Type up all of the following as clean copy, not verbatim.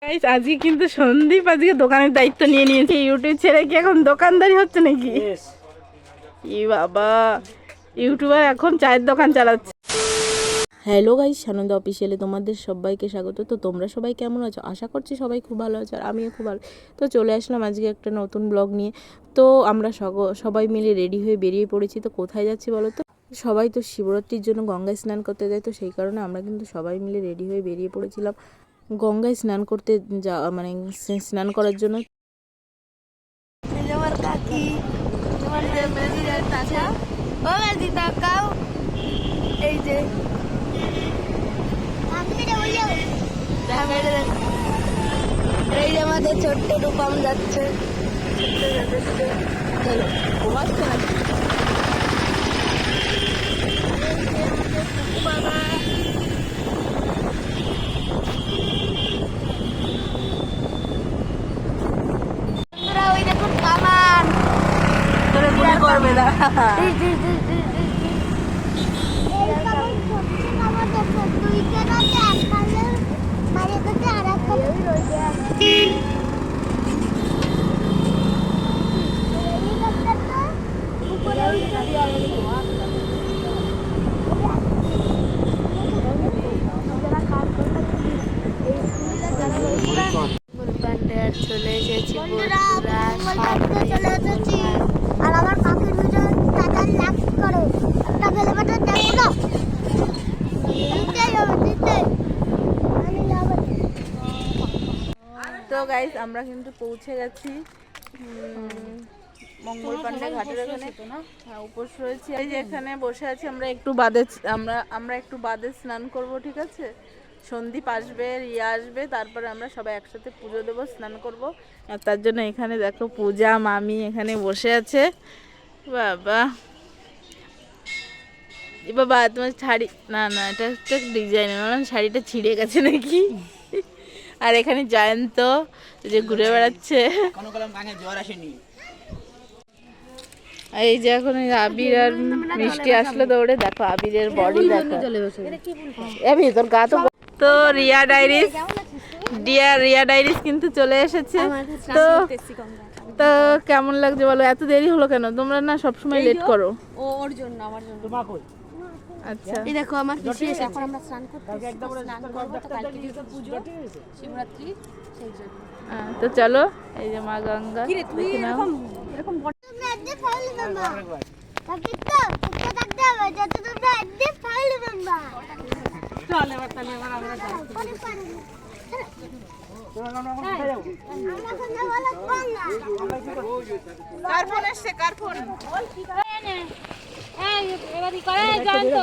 Guys আজকে কিন্তু সন্দীপ আজকে দোকানের দায়িত্ব নিয়ে নিয়েছে। ইউটিউব ছেড়ে কি এখন দোকানদারি হচ্ছে নাকি? ই বাবা, ইউটিউবার এখন চায়ের দোকান চালাচ্ছে। হ্যালো গাইস, সানন্দা অফিসিয়ালে তোমাদের সবাইকে স্বাগত। তো তোমরা সবাই কেমন আছো? আশা করছি সবাই খুব ভালো আছো, আর আমিও খুব ভালো। তো চলে আসলাম আজকে একটা নতুন ব্লগ নিয়ে। তো আমরা সবাই মিলে রেডি হয়ে বেরিয়ে পড়েছি। তো কোথায় যাচ্ছি বলো তো? সবাই তো শিবরাত্রির জন্য গঙ্গায় স্নান করতে যায়, তো সেই কারণে আমরা কিন্তু সবাই মিলে রেডি হয়ে বেরিয়ে পড়েছিলাম গঙ্গায় স্নান করতে মানে স্নান করার জন্য। আমার কাকি তোমাদের মেজিদের তাছা ও মেজি তাকাও এই যে এই যে আমাদের ছোট্ট রূপম যাচ্ছে। চলো ঘুমাচ্ছে নাকি বাবা? ওই দেখুন কামান তোরে গুলি করবে না। চলে এসেছি আর আমার কাকুর ভিডিও টাটা লাইক করো, একটা বেল বাটন দেখো দিতে। তো গাইস আমরা কিন্তু পৌঁছে গেছি মঙ্গল পান্ডা ঘাটের ওখানে। হ্যাঁ, উপোস রয়েছি। এই যে এখানে বসে আছি আমরা, একটু বাদে আমরা একটু বাদে স্নান করব, ঠিক আছে? সন্দীপ আসবে, রিয়া আসবে, তারপরে আমরা সবাই একসাথে পুজো দেবো, স্নান করব। আর তার জন্য এখানে দেখো পূজা মামি এখানে বসে আছে। বাবা এ বাবা, তোমার শাড়ি না না, এটা হচ্ছে ডিজাইন, শাড়িটা ছিঁড়ে গেছে নাকি? আর এখানে জয়ন্ত যে ঘুরে বেড়াচ্ছে। এই যে এখন আবির আর মিষ্টি আসলো দৌড়ে, দেখো আবিরের বডি দেখো। এবি তোর গা তো। তো রিয়া ডাইরিস কিন্তু চলে এসেছে। তো তো কেমন লাগছে বলো? এত দেরি হলো কেন? তোমরা না সবসময় লেট করো। ওর জন্য আমার জন্য। আচ্ছা, এই দেখো আমার পিসি এসে, এখন আমরা স্নান করতে স্নান করব, তো কালকে যেহেতু পুজো শিবরাত্রি সেই জন্য। তো চলো, এই যে মা গঙ্গা। কি রে তুই এরকম তুমি আজকে ফাইল বাবা তাকে তো উঠে থাকতে হবে, যত তুমি আজকে ফাইল বাবা চল এবার তাহলে আমরা যাই। কার ফোন এসছে? কার ফোন? এবারই করে জানতো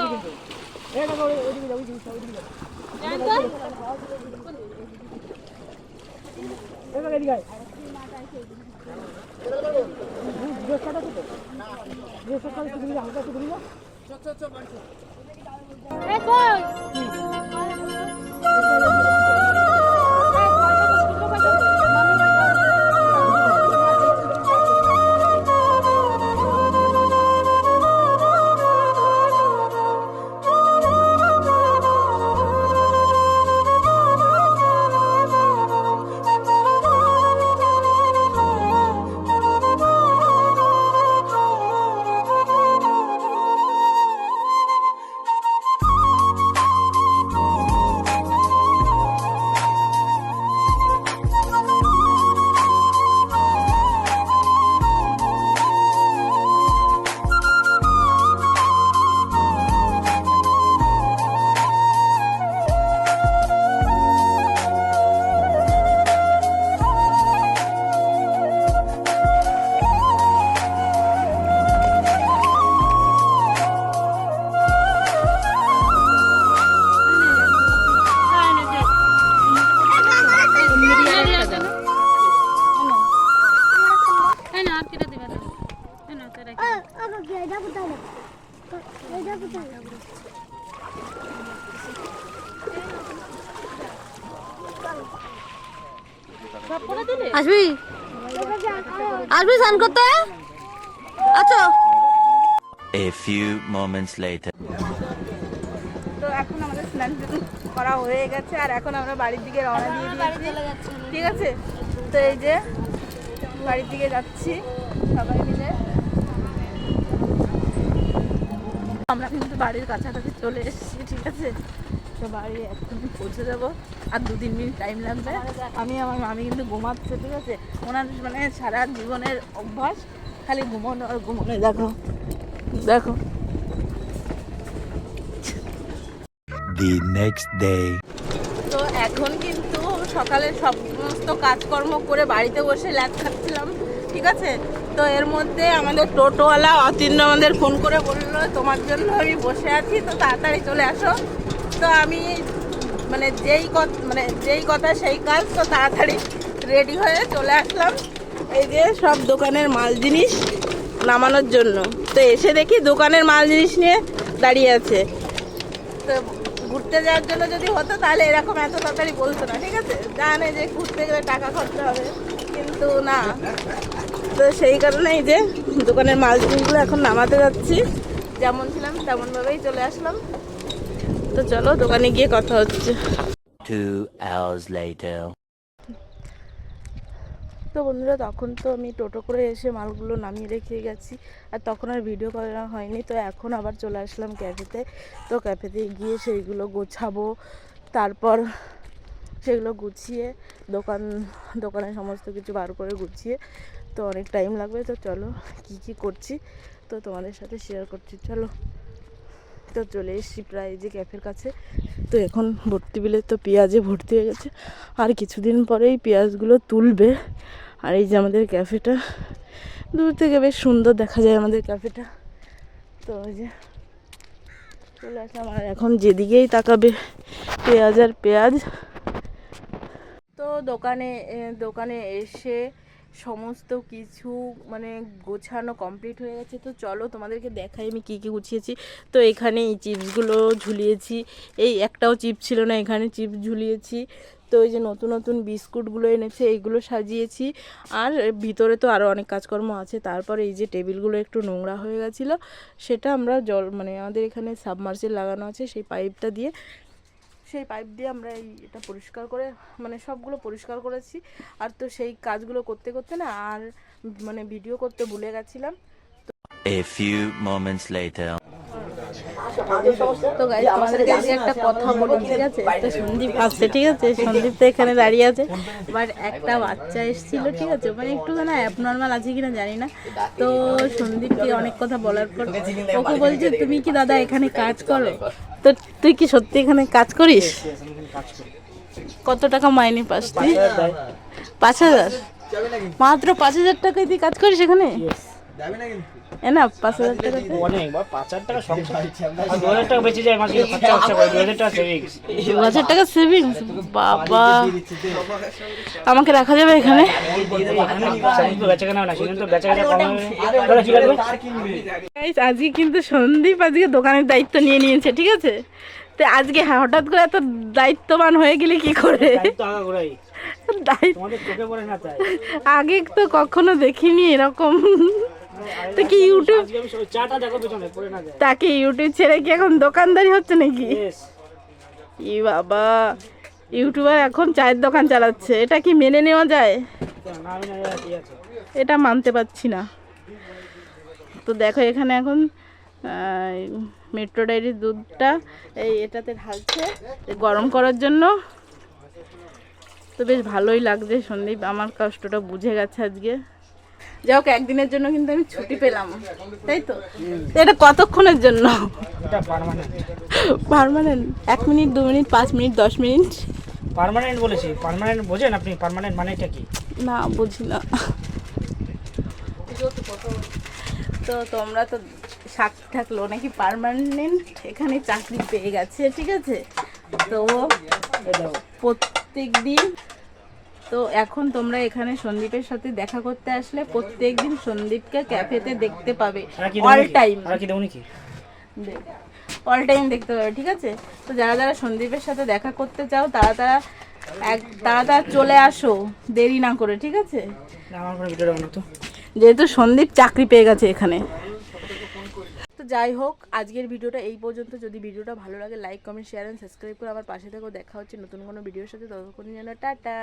আসবি আসবি স্নান করতে। আচ্ছা A few moments later. তো এখন আমাদের স্নান করা হয়ে গেছে আর এখন আমরা বাড়ির দিকে রওনা দিয়ে দিয়েছি, ঠিক আছে? তো এই যে বাড়ির দিকে যাচ্ছি সবাই মিলে। আমরা কিন্তু বাড়ির কাছাকাছি চলে এসেছি, ঠিক আছে? তো বাড়ি এখন পৌঁছে যাবো, আর 2-3 মিনিট টাইম লাগবে। আমার মামি কিন্তু ঘুমাচ্ছে, ঠিক আছে? ওনার মানে সারা জীবনের অভ্যাস খালি ঘুমানো আর ঘুমানো। দেখো দেখো The next day. তো এখন কিন্তু সকালে সমস্ত কাজকর্ম করে বাড়িতে বসে ল্যাদ খাচ্ছিলাম, ঠিক আছে? তো এর মধ্যে আমাদের টোটোওয়ালা অতীন্দ্র আমাদের ফোন করে বললো তোমার জন্য আমি বসে আছি, তো তাড়াতাড়ি চলে আসো। তো আমি যেই কথা সেই কাজ, তো তাড়াতাড়ি রেডি হয়ে চলে আসলাম এই যে সব দোকানের মাল জিনিস নামানোর জন্য। তো এসে দেখি দোকানের মাল জিনিস নিয়ে দাঁড়িয়ে আছে। তো ঘুরতে যাওয়ার জন্য যদি হতো তাহলে এরকম এত তাড়াতাড়ি বলতো না, ঠিক আছে? জানে যে ঘুরতে গেলে টাকা খরচা হবে, কিন্তু না। তো সেই কারণেই যে দোকানের মাল জিনিসগুলো এখন নামাতে যাচ্ছি। যেমন ছিলাম তেমনভাবেই চলে আসলাম। তো চলো দোকানে গিয়ে কথা হচ্ছে। 2 hours later. তো বন্ধুরা, তখন তো আমি টোটো করে এসে মালগুলো নামিয়ে রেখে গেছি, আর তখন আর ভিডিও করা হয়নি। তো এখন আবার চলে আসলাম ক্যাফেতে। তো ক্যাফেতে গিয়ে সেইগুলো গোছাবো, তারপর সেগুলো গুছিয়ে দোকানে সমস্ত কিছু বার করে গুছিয়ে, তো অনেক টাইম লাগবে। তো চলো কি করছি তো তোমাদের সাথে শেয়ার করছি, চলো। তো চলে এসেছি প্রায় যে ক্যাফের কাছে। তো এখন ভর্তি বিলে তো পেঁয়াজে ভর্তি হয়ে গেছে, আর কিছুদিন পরেই পেঁয়াজগুলো তুলবে। আর এই যে আমাদের ক্যাফেটা, দূর থেকে বেশ সুন্দর দেখা যায় আমাদের ক্যাফেটা। তো ওই যে চলে আসলাম, আর এখন যেদিকেই তাকাবে পেঁয়াজ আর পেঁয়াজ। তো দোকানে এসে সমস্ত কিছু মানে গোছানো কমপ্লিট হয়ে গেছে। তো চলো তোমাদেরকে দেখাই আমি কী কী গুছিয়েছি। তো এখানে এই চিপসগুলো ঝুলিয়েছি, এই একটাও চিপস ছিল না, এখানে চিপস ঝুলিয়েছি। তো এই যে নতুন নতুন বিস্কুটগুলো এনেছে, এইগুলো সাজিয়েছি। আর ভিতরে তো আরও অনেক কাজকর্ম আছে। তারপর এই যে টেবিলগুলো একটু নোংরা হয়ে গেছিলো, সেটা আমরা আমাদের এখানে সাবমার্সিবল লাগানো আছে, সেই পাইপ দিয়ে আমরা এটা পরিষ্কার করে সবগুলো পরিষ্কার করেছি। আর তো সেই কাজগুলো করতে করতে না আর ভিডিও করতে ভুলে গেছিলাম। A few moments later. তো গাইস, তোমাদেরকে আজকে একটা কথা বলি, ঠিক আছে? তো সন্দীপ আসছে, ঠিক আছে? সন্দীপ তো এখানে দাঁড়িয়ে আছে। বাট একটা বাচ্চা এসেছিল, ঠিক আছে? একটু না অ্যাবনর্মাল আছে কিনা জানি না। তো সন্দীপকে অনেক কথা বলার পর ওকে বলছে তুমি কি দাদা এখানে কাজ করো? তো তুই কি সত্যি এখানে কাজ করিস? কত টাকা মাইনে পাস তুই? 5,000? মাত্র 5,000 টাকায় তুই কাজ করিস এখানে? না 5,000 টাকা অনেক বা 5,000 টাকা সংসার আর 2,000 টাকা বেঁচে যায় মাসে খরচা হচ্ছে, 2,000 টাকা সেভিংস। 2,000 টাকা সেভিংস? বাবা, আমাকে রাখা যাবে এখানে? বেচাকেনা না, সেদিন তো বেচাকেনা কম হবে। কি লাগবে? আজকে কিন্তু সন্দীপ দোকানের দায়িত্ব নিয়ে নিয়েছে, ঠিক আছে? তো আজকে হঠাৎ করে এত দায়িত্ববান হয়ে গেলে কি করে? আগে তো কখনো দেখিনি এরকম। তো কি ইউটিউব ছেড়ে কি এখন দোকানদারি হচ্ছে নাকি? ই বাবা, ইউটিউবার এখন চায়ের দোকান চালাচ্ছে, এটা কি মেনে নেওয়া যায়? এটা মানতে পারছি না। তো দেখো এখানে এখন মেট্রো ডায়েরির দুধটা এটাতে ঢালছে গরম করার জন্য। তো বেশ ভালোই লাগছে, সন্দীপ আমার কষ্টটা বুঝে গেছে আজকে। যাই হোক, একদিনের জন্য কিন্তু আমি ছুটি পেলাম, তাই তো? এটা কতক্ষণের জন্য? Permanent? 1 minute, 2 minute, 5 minute, 10 minute? Permanent বলেছি। পার্মানেন্ট বোঝেন আপনি? পার্মানেন্ট মানেটা কি? না, বুঝি না। তো তোমরা তো সাক্ষী থাকলো নাকি পার্মানেন্ট এখানে চাকরি পেয়ে গেছে, ঠিক আছে? তো প্রত্যেক দিন, তো এখন তোমরা এখানে সন্দীপের সাথে দেখা করতে আসলে প্রত্যেক দিন সন্দীপকে ক্যাফেতে দেখতে পাবে, অল টাইম। অল টাইম দেখতে পাবে, ঠিক আছে? তো যারা যারা সন্দীপের সাথে দেখা করতে চাও তারা চলে আসো, দেরি না করে, ঠিক আছে? যেহেতু সন্দীপ চাকরি পেয়ে গেছে এখানে। তো যাই হোক, আজকের ভিডিওটা এই পর্যন্ত। যদি ভিডিওটা ভালো লাগে like comment share and subscribe করে আমার পাশে থেকো। দেখা হচ্ছে নতুন কোনো ভিডিওর সাথে, ততক্ষণ যেন টাটা।